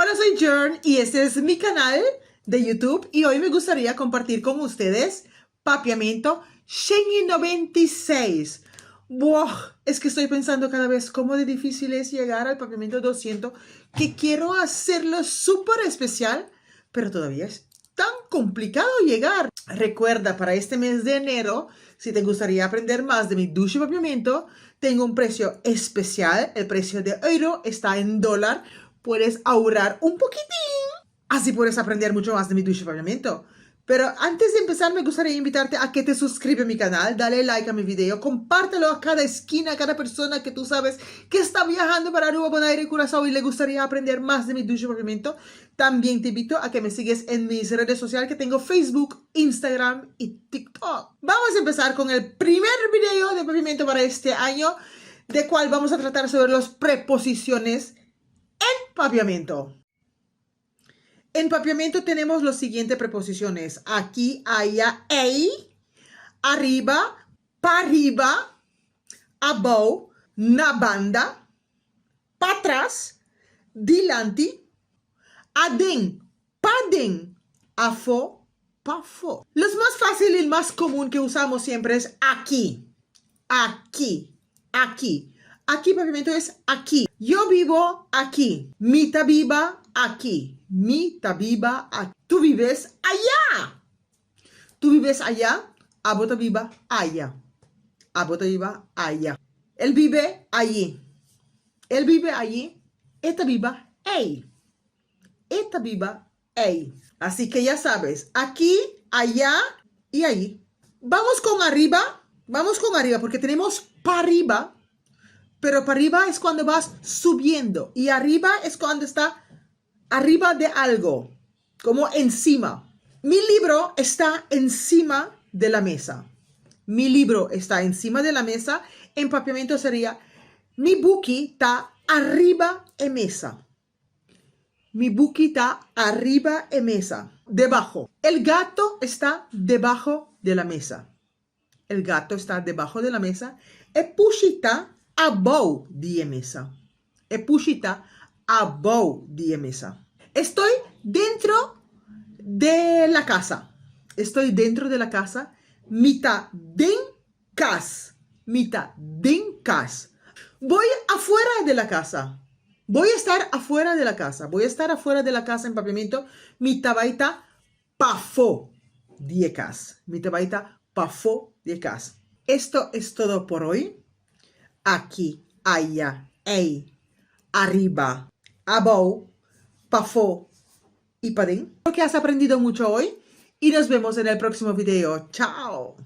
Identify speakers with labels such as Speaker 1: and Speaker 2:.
Speaker 1: Hola, soy Jern y este es mi canal de YouTube y hoy me gustaría compartir con ustedes papiamento Shenyi 96. Buah, es que estoy pensando cada vez cómo de difícil es llegar al papiamento 200, que quiero hacerlo súper especial, pero todavía es tan complicado llegar. Recuerda, para este mes de enero, si te gustaría aprender más de mi ducha y papiamento, tengo un precio especial. El precio de euro está en dólar. Puedes ahorrar un poquitín. Así puedes aprender mucho más de mi ducha y papiamento. Pero antes de empezar, me gustaría invitarte a que te suscribas a mi canal, dale like a mi video, compártelo a cada esquina, a cada persona que tú sabes que está viajando para Aruba, Bonaire y Curazao y le gustaría aprender más de mi ducha y papiamento. También te invito a que me sigues en mis redes sociales que tengo Facebook, Instagram y TikTok. Vamos a empezar con el primer video de papiamento para este año, de cual vamos a tratar sobre las preposiciones en papiamento. En papiamento tenemos las siguientes preposiciones. Aquí, allá, ei, arriba, para arriba, above, na banda, para atrás, dilante, adén, padén, afo, pafo. Los más fácil y el más común que usamos siempre es aquí, aquí, aquí. Aquí papiamento es aquí. Yo vivo aquí. Mita viva aquí. Mita viva aquí. Tú vives allá. Tú vives allá. Abota viva allá. Abota viva allá. Él vive allí. Él vive allí. Esta viva ahí. Esta viva ahí. Así que ya sabes. Aquí, allá y ahí. Vamos con arriba. Vamos con arriba porque tenemos para arriba. Pero para arriba es cuando vas subiendo. Y arriba es cuando está arriba de algo. Como encima. Mi libro está encima de la mesa. Mi libro está encima de la mesa. En papiamento sería mi buki está arriba de mesa. Mi buki está arriba de mesa. Debajo. El gato está debajo de la mesa. El gato está debajo de la mesa. El pushita above de mesa. E pushita above de mesa. Estoy dentro de la casa. Estoy dentro de la casa. Mita den cas. Mita den cas. Voy afuera de la casa. Voy a estar afuera de la casa. Voy a estar afuera de la casa en papiamento. Mita baita pafo de cas. Mita baita pafo de cas. Esto es todo por hoy. Aquí, allá, ahí, arriba, above, pafo y padín. Creo que has aprendido mucho hoy y nos vemos en el próximo video. ¡Chao!